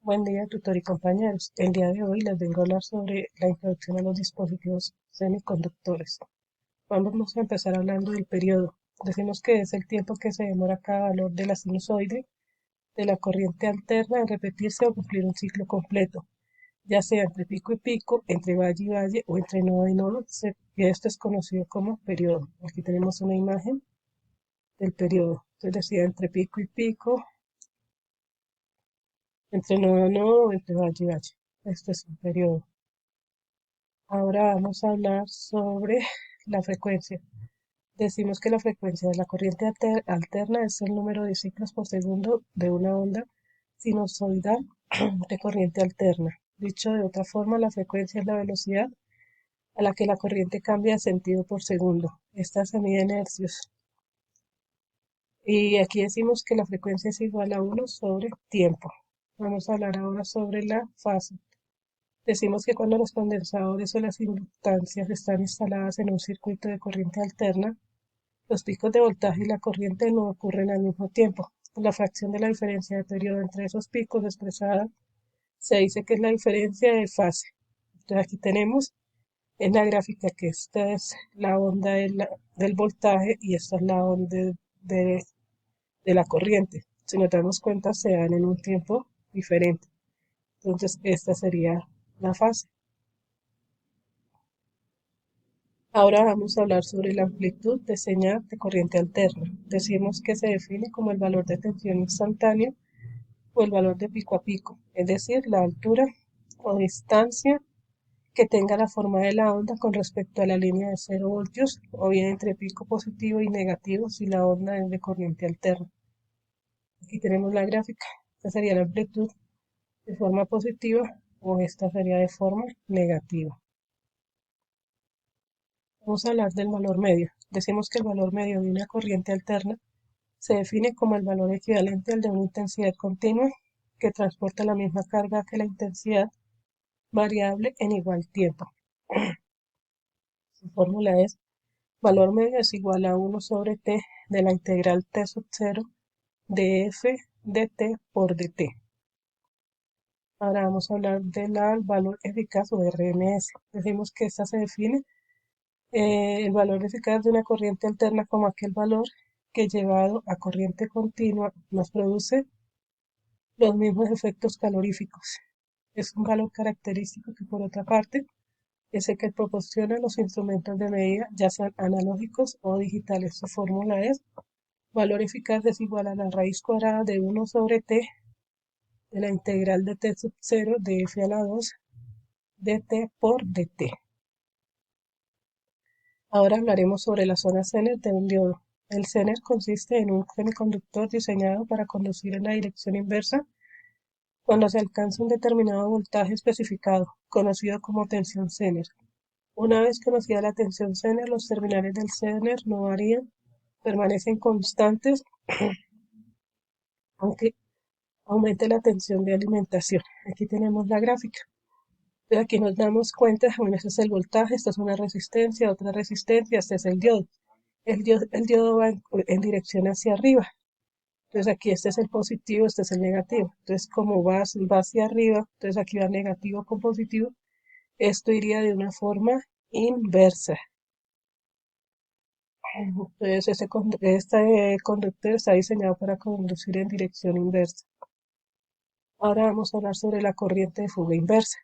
Buen día, tutor y compañeros. El día de hoy les vengo a hablar sobre la introducción a los dispositivos semiconductores. Vamos a empezar hablando del periodo. Decimos que es el tiempo que se demora cada valor de la sinusoide de la corriente alterna en repetirse o cumplir un ciclo completo, ya sea entre pico y pico, entre valle y valle o entre nodo y nodo, y esto es conocido como periodo. Aquí tenemos una imagen del periodo. Entonces decía entre pico y pico, entre nodo a nodo o entre valle y valle. Esto es un periodo. Ahora vamos a hablar sobre la frecuencia. Decimos que la frecuencia de la corriente alterna es el número de ciclos por segundo de una onda sinusoidal de corriente alterna. Dicho de otra forma, la frecuencia es la velocidad a la que la corriente cambia de sentido por segundo. Esta se mide en hercios. Y aquí decimos que la frecuencia es igual a 1 sobre tiempo. Vamos a hablar ahora sobre la fase. Decimos que cuando los condensadores o las inductancias están instaladas en un circuito de corriente alterna, los picos de voltaje y la corriente no ocurren al mismo tiempo. La fracción de la diferencia de periodo entre esos picos expresada se dice que es la diferencia de fase. Entonces aquí tenemos en la gráfica que esta es la onda del voltaje y esta es la onda de, de la corriente. Si nos damos cuenta, se dan en un tiempo diferente. Entonces esta sería la fase. Ahora vamos a hablar sobre la amplitud de señal de corriente alterna. Decimos que se define como el valor de tensión instantáneo o el valor de pico a pico, es decir, la altura o distancia que tenga la forma de la onda con respecto a la línea de 0 voltios o bien entre pico positivo y negativo si la onda es de corriente alterna. Aquí tenemos la gráfica. Esta sería la amplitud de forma positiva o esta sería de forma negativa. Vamos a hablar del valor medio. Decimos que el valor medio de una corriente alterna se define como el valor equivalente al de una intensidad continua que transporta la misma carga que la intensidad variable en igual tiempo. Su fórmula es valor medio es igual a 1 sobre t de la integral t sub 0 de f de t por dt. Ahora vamos a hablar del valor eficaz o RMS. Decimos que esta se define el valor eficaz de una corriente alterna como aquel valor que llevado a corriente continua nos produce los mismos efectos caloríficos. Es un valor característico que, por otra parte, es el que proporciona los instrumentos de medida, ya sean analógicos o digitales. Su fórmula es valor eficaz es igual a la raíz cuadrada de 1 sobre t de la integral de t sub 0 de f a la 2 dt por dt. Ahora hablaremos sobre la zona Zener de un diodo. El Zener consiste en un semiconductor diseñado para conducir en la dirección inversa cuando se alcanza un determinado voltaje especificado, conocido como tensión Zener. Una vez conocida la tensión Zener, los terminales del Zener no varían, permanecen constantes, aunque aumente la tensión de alimentación. Aquí tenemos la gráfica. Entonces aquí nos damos cuenta, bueno, este es el voltaje, esta es una resistencia, otra resistencia, este es el diodo. El diodo va en dirección hacia arriba. Entonces aquí este es el positivo, este es el negativo. Entonces como va hacia arriba, entonces aquí va negativo con positivo, esto iría de una forma inversa. Entonces este conductor está diseñado para conducir en dirección inversa. Ahora vamos a hablar sobre la corriente de fuga inversa.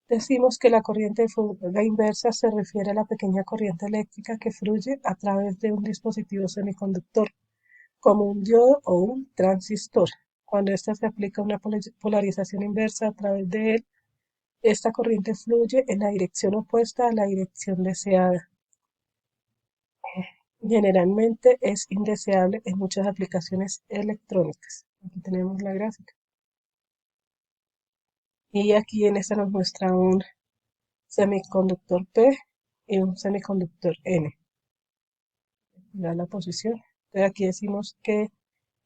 Decimos que la corriente de fuga inversa se refiere a la pequeña corriente eléctrica que fluye a través de un dispositivo semiconductor, como un diodo o un transistor. Cuando ésta se aplica una polarización inversa a través de él, esta corriente fluye en la dirección opuesta a la dirección deseada. Generalmente es indeseable en muchas aplicaciones electrónicas. Aquí tenemos la gráfica. Y aquí en esta nos muestra un semiconductor P y un semiconductor N. Da la posición. Entonces aquí decimos que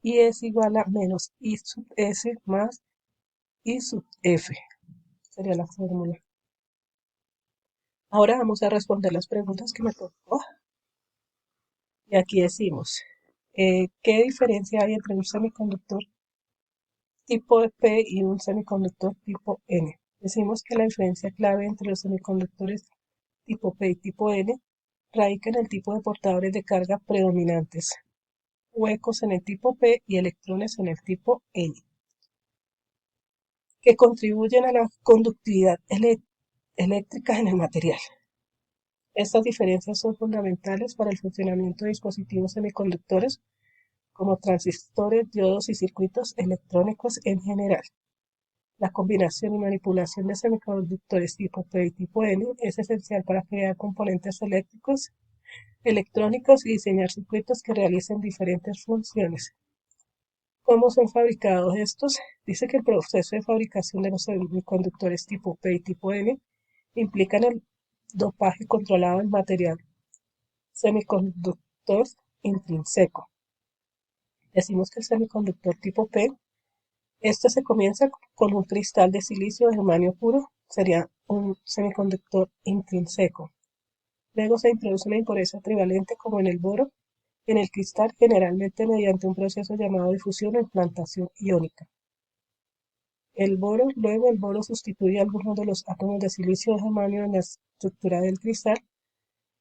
I es igual a menos I sub S más I sub F. Sería la fórmula. Ahora vamos a responder las preguntas que me tocó. Y aquí decimos, ¿qué diferencia hay entre un semiconductor tipo P y un semiconductor tipo N. Decimos que la diferencia clave entre los semiconductores tipo P y tipo N radica en el tipo de portadores de carga predominantes, huecos en el tipo P y electrones en el tipo N, que contribuyen a la conductividad eléctrica en el material. Estas diferencias son fundamentales para el funcionamiento de dispositivos semiconductores como transistores, diodos y circuitos electrónicos en general. La combinación y manipulación de semiconductores tipo P y tipo N es esencial para crear componentes eléctricos, electrónicos y diseñar circuitos que realicen diferentes funciones. ¿Cómo son fabricados estos? Dice que el proceso de fabricación de los semiconductores tipo P y tipo N implican el dopaje controlado del material semiconductor intrínseco. Decimos que el semiconductor tipo P, este se comienza con un cristal de silicio o germanio puro, sería un semiconductor intrínseco. Luego se introduce una impureza trivalente como en el boro en el cristal, generalmente mediante un proceso llamado difusión o implantación iónica. Luego el boro sustituye algunos de los átomos de silicio o germanio en la estructura del cristal,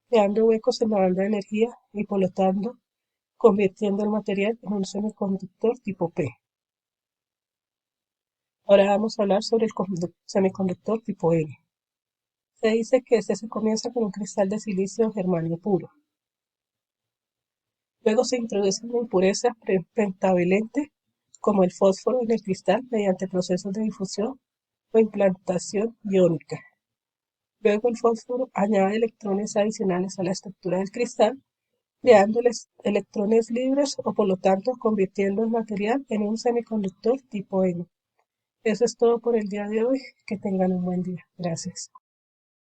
creando huecos en la banda de energía y por lo tanto convirtiendo el material en un semiconductor tipo P. Ahora vamos a hablar sobre el semiconductor tipo N. Se dice que este se comienza con un cristal de silicio o germanio puro. Luego se introduce una impureza pentavalente como el fósforo en el cristal mediante procesos de difusión o implantación iónica. Luego el fósforo añade electrones adicionales a la estructura del cristal, creando electrones libres o por lo tanto convirtiendo el material en un semiconductor tipo N. Eso es todo por el día de hoy. Que tengan un buen día. Gracias.